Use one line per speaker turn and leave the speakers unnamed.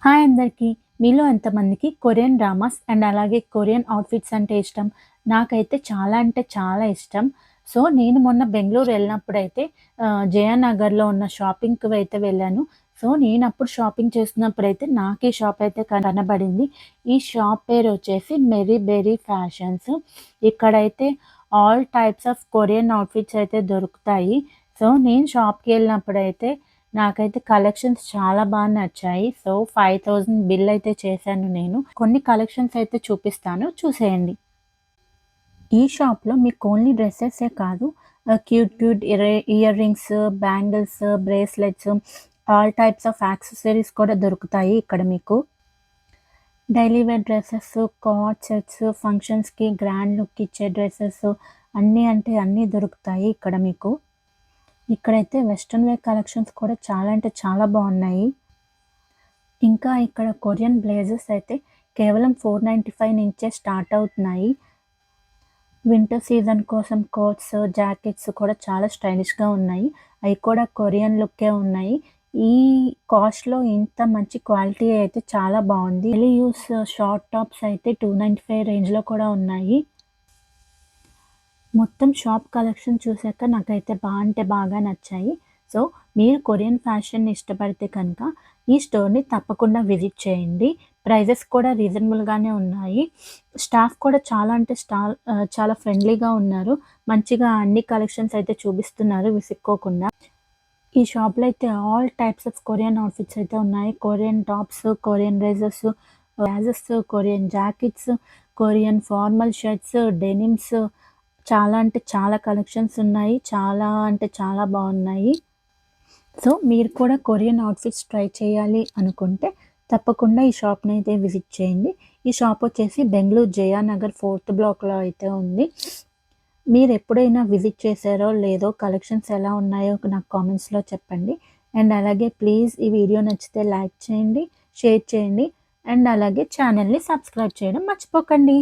Hi అందరికీ. మీలో ఎంతమందికి కొరియన్ డ్రామాస్ అండ్ అలాగే కొరియన్ అవుట్‌ఫిట్స్ అంటే ఇష్టం? నాకైతే చాలా అంటే చాలా ఇష్టం. సో, నేను మొన్న బెంగుళూరు వెళ్ళినప్పుడైతే జయానగర్‌లో ఉన్న షాపింగ్‌కి అయితే వెళ్ళాను. సో, నేనప్పుడు షాపింగ్ చేస్తున్నప్పుడైతే నాకీ షాప్ అయితే కనబడింది. ఈ షాప్ పేరొచ్చేసి మెరీ బెర్రీ ఫ్యాషన్స్. ఇక్కడైతే all types of Korean outfits అయితే దొరుకుతాయి. సో, నేను షాప్‌కెళ్ళినప్పుడైతే నాకైతే కలెక్షన్స్ చాలా నచ్చాయి. సో, 5000 బిల్ అయితే చేశాను నేను. కొన్ని కలెక్షన్స్ అయితే చూపిస్తాను చూసేయండి. ఈ షాప్‌లో మీకు ఓన్లీ డ్రెసెసే కాదు cute cute earrings, bangles, bracelets all types of accessories కూడా దొరుకుతాయి ఇక్కడ మీకు. Daily wear dresses, coord sets, ఫంక్షన్స్‌కి గ్రాండ్ లుక్ ఇచ్చే డ్రెసెస్ అన్నీ అంటే అన్నీ దొరుకుతాయి ఇక్కడ మీకు. ఇక్కడైతే వెస్టర్న్ వేర్ కలెక్షన్స్ కూడా చాలా అంటే చాలా బాగున్నాయి. ఇంకా ఇక్కడ కొరియన్ బ్లేజర్స్ అయితే కేవలం 495 నుంచే స్టార్ట్ అవుతున్నాయి. వింటర్ సీజన్ కోసం కోట్స్, జాకెట్స్ కూడా చాలా స్టైలిష్‌గా ఉన్నాయి. అయి కూడా కొరియన్ లుక్కే ఉన్నాయి. ఈ కాస్ట్‌లో ఇంత మంచి క్వాలిటీ అయితే చాలా బావుంది. డైలీ యూస్ షార్ట్ టాప్స్ అయితే 295 రేంజ్‌లో కూడా ఉన్నాయి. మొత్తం షాప్ కలెక్షన్ చూసాక నాకైతే అంటే బాగా నచ్చాయి. సో, మీరు కొరియన్ ఫ్యాషన్‌ని ఇష్టపడితే కనుక ఈ స్టోర్‌ని తప్పకుండా విజిట్ చేయండి. ప్రైజెస్ కూడా రీజనబుల్‌గానే ఉన్నాయి. స్టాఫ్ కూడా చాలా అంటే చాలా ఫ్రెండ్లీగా ఉన్నారు. మంచిగా అన్ని కలెక్షన్స్ అయితే చూపిస్తున్నారు విసుక్కోకుండా. ఈ షాప్‌లో అయితే all types of Korean outfits అయితే ఉన్నాయి. Korean tops, Korean dresses, blazers, Korean jackets, Korean formal shirts, denims చాలా అంటే చాలా కలెక్షన్స్ ఉన్నాయి. చాలా అంటే చాలా బాగున్నాయి. సో, మీరు కూడా కొరియన్ అవుట్‌ఫిట్స్ ట్రై చేయాలి అనుకుంటే తప్పకుండా ఈ షాప్‌ని అయితే విజిట్ చేయండి. ఈ షాప్ వచ్చేసి బెంగుళూరు జయానగర్ 4థ్ బ్లాక్‌లో అయితే ఉంది. మీరెప్పుడైనా విజిట్ చేశారో లేదో కలెక్షన్స్ ఎలా ఉన్నాయో నాకు కామెంట్స్‌లో చెప్పండి. అండ్ అలాగే ప్లీజ్ ఈ వీడియో నచ్చితే లైక్ చేయండి, షేర్ చేయండి అండ్ అలాగే ఛానెల్‌ని సబ్స్క్రైబ్ చేయడం మర్చిపోకండి.